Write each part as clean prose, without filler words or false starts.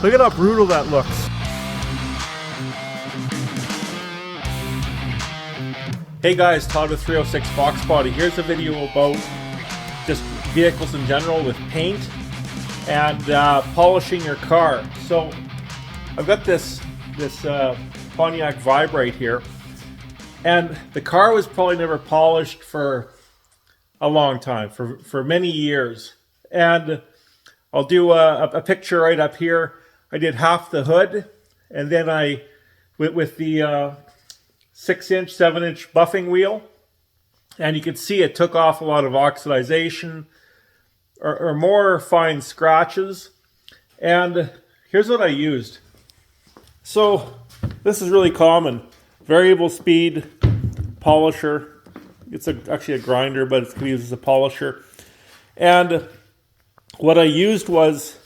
Look at how brutal that looks. Hey guys, Todd with 306 Foxbody. Here's a video about just vehicles in general with paint and polishing your car. So I've got this Pontiac Vibe right here, and the car was probably never polished for a long time, for many years. And I'll do a picture right up here. I did half the hood, and then I, with the 6-inch, 7-inch buffing wheel, and you can see it took off a lot of oxidization or more fine scratches. And here's what I used. So this is really common. Variable speed polisher. It's actually a grinder, but it's used as a polisher. And what I used was,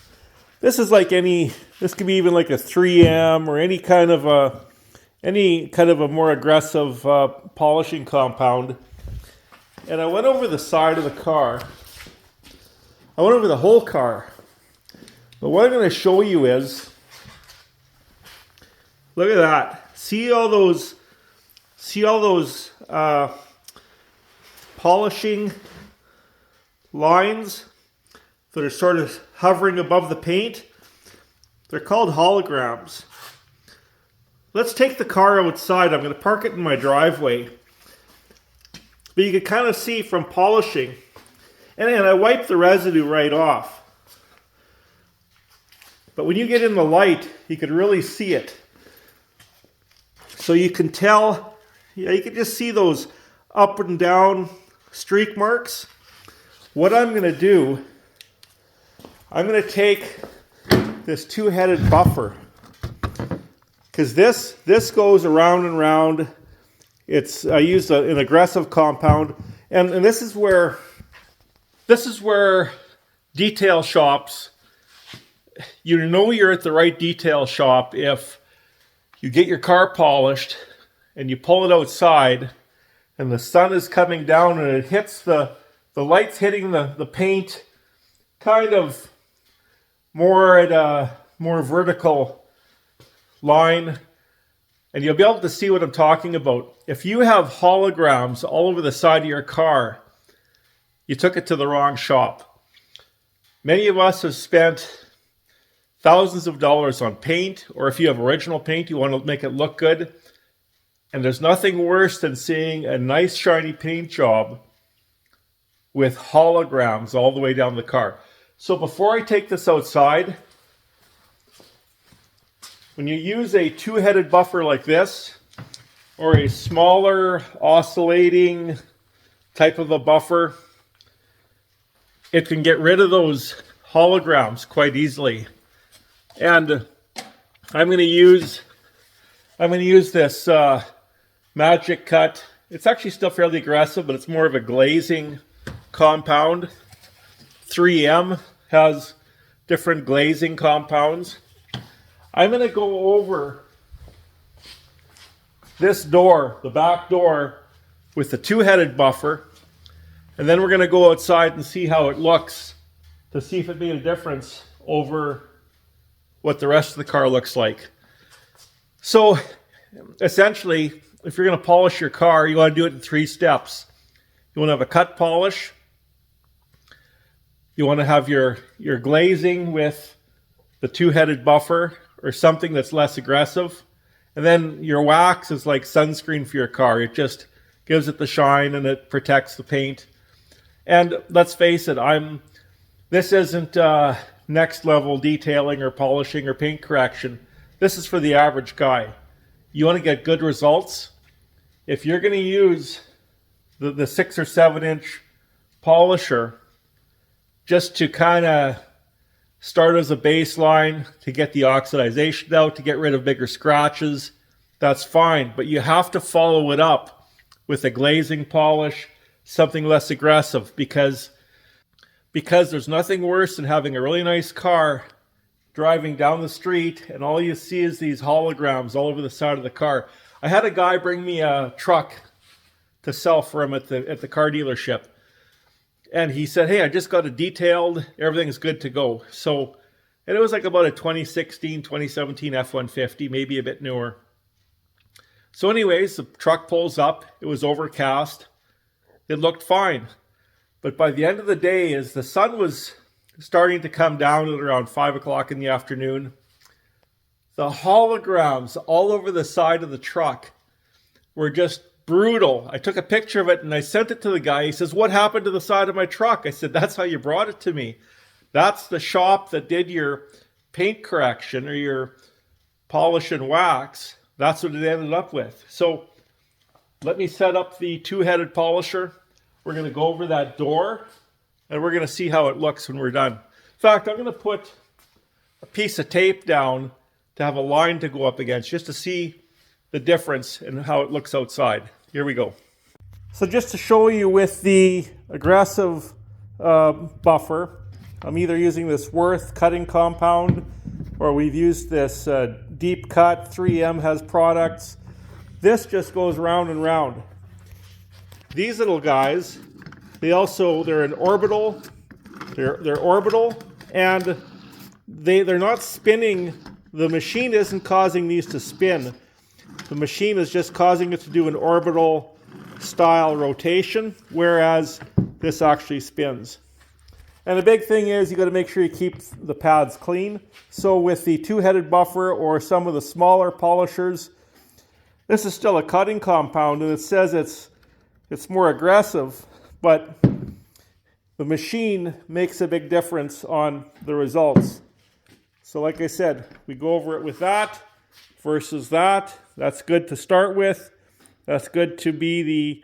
this is like this could be even like a 3M or any kind of a more aggressive polishing compound. And I went over the side of the car. I went over the whole car. But what I'm going to show you is, look at that. See all those polishing lines that are sort of hovering above the paint? They're called holograms. Let's take the car outside. I'm going to park it in my driveway. But you can kind of see from polishing. And I wiped the residue right off. But when you get in the light, you can really see it. So you can tell, you can just see those up and down streak marks. What I'm going to do, I'm going to take this two-headed buffer, because this goes around and round. I used an aggressive compound, and this is where detail shops, you know you're at the right detail shop if you get your car polished and you pull it outside and the sun is coming down and it hits the light's hitting the paint kind of more at a more vertical line, and you'll be able to see what I'm talking about. If you have holograms all over the side of your car, you took it to the wrong shop. Many of us have spent thousands of dollars on paint, or if you have original paint, you want to make it look good. And there's nothing worse than seeing a nice shiny paint job with holograms all the way down the car. So before I take this outside, when you use a two-headed buffer like this, or a smaller oscillating type of a buffer, it can get rid of those holograms quite easily. And I'm going to use this Magic Cut. It's actually still fairly aggressive, but it's more of a glazing compound. 3M has different glazing compounds. I'm going to go over this door, the back door, with the two-headed buffer, and then we're going to go outside and see how it looks to see if it made a difference over what the rest of the car looks like. So essentially, if you're going to polish your car, you want to do it in 3 steps. You want to have a cut polish. You want to have your glazing with the two-headed buffer or something that's less aggressive. And then your wax is like sunscreen for your car. It just gives it the shine and it protects the paint. And let's face it, this isn't next level detailing or polishing or paint correction. This is for the average guy. You want to get good results. If you're going to use the 6 or 7 inch polisher just to kind of start as a baseline to get the oxidization out, to get rid of bigger scratches, that's fine. But you have to follow it up with a glazing polish, something less aggressive, because there's nothing worse than having a really nice car driving down the street and all you see is these holograms all over the side of the car. I had a guy bring me a truck to sell for him at the car dealership. And he said, hey, I just got it detailed. Everything's good to go. So And it was like about a 2016, 2017 F-150, maybe a bit newer. So anyways, the truck pulls up. It was overcast. It looked fine. But by the end of the day, as the sun was starting to come down at around 5 o'clock in the afternoon, the holograms all over the side of the truck were just brutal. I took a picture of it and I sent it to the guy. He says, "What happened to the side of my truck?" I said, "That's how you brought it to me. That's the shop that did your paint correction or your polish and wax. That's what it ended up with." So let me set up the two-headed polisher. We're going to go over that door and we're going to see how it looks when we're done. In fact, I'm going to put a piece of tape down to have a line to go up against just to see the difference in how it looks outside. Here we go. So just to show you with the aggressive buffer, I'm either using this Worth cutting compound or we've used this deep cut. 3M has products. This just goes round and round. These little guys, they're an orbital. They're orbital and they're not spinning. The machine isn't causing these to spin. The machine is just causing it to do an orbital style rotation, whereas this actually spins. And the big thing is you got to make sure you keep the pads clean. So with the two-headed buffer or some of the smaller polishers, this is still a cutting compound and it says it's more aggressive, but the machine makes a big difference on the results. So like I said, we go over it with that versus that. That's good to start with. That's good to be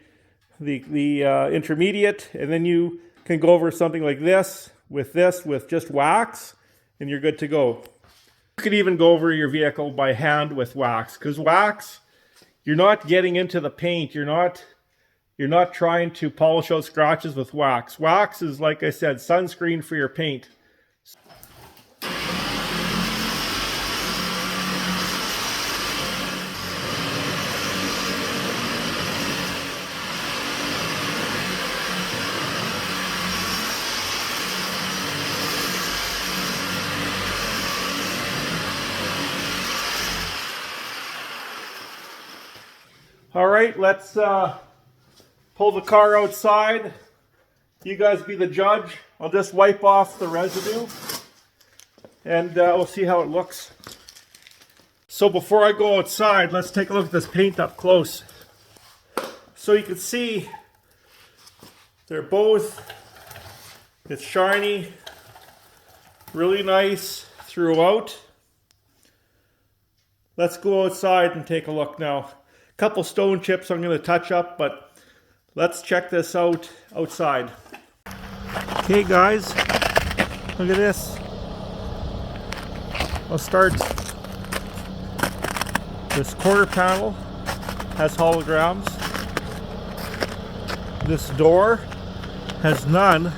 the intermediate, and then you can go over something like this with just wax, and you're good to go. You could even go over your vehicle by hand with wax, because wax, you're not getting into the paint. You're not trying to polish out scratches with wax. Wax is, like I said, sunscreen for your paint. All right, let's pull the car outside. You guys be the judge. I'll just wipe off the residue and we'll see how it looks. So before I go outside, let's take a look at this paint up close. So you can see they're both, it's shiny, really nice throughout. Let's go outside and take a look now. Couple stone chips I'm going to touch up, but let's check this out outside. Okay guys, look at this. I'll start. This quarter panel has holograms. This door has none,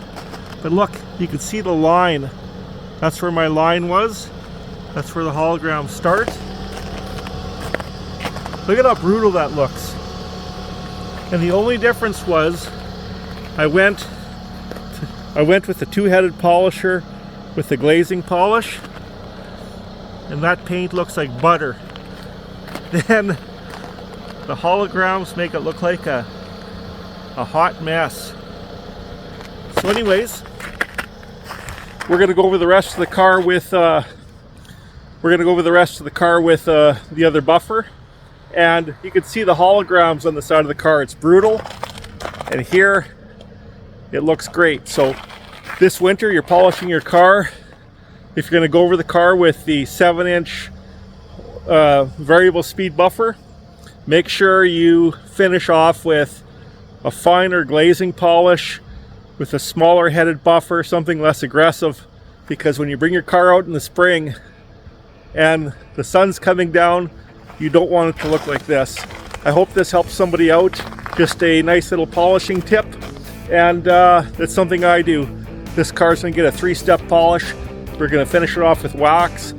but look, you can see the line. That's where my line was. That's where the holograms start. Look at how brutal that looks. And the only difference was I went with the two-headed polisher with the glazing polish, and that paint looks like butter. Then the holograms make it look like a hot mess. So anyways, we're gonna go over the rest of the car with the other buffer. And you can see the holograms on the side of the car. It's brutal. And here, it looks great. So this winter, you're polishing your car. If you're going to go over the car with the 7-inch variable speed buffer, make sure you finish off with a finer glazing polish with a smaller headed buffer, something less aggressive. Because when you bring your car out in the spring and the sun's coming down, you don't want it to look like this. I hope this helps somebody out. Just a nice little polishing tip. And that's something I do. This car's gonna get a 3-step polish. We're gonna finish it off with wax.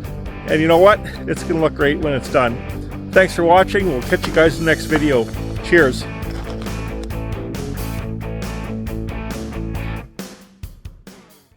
And you know what? It's gonna look great when it's done. Thanks for watching. We'll catch you guys in the next video. Cheers.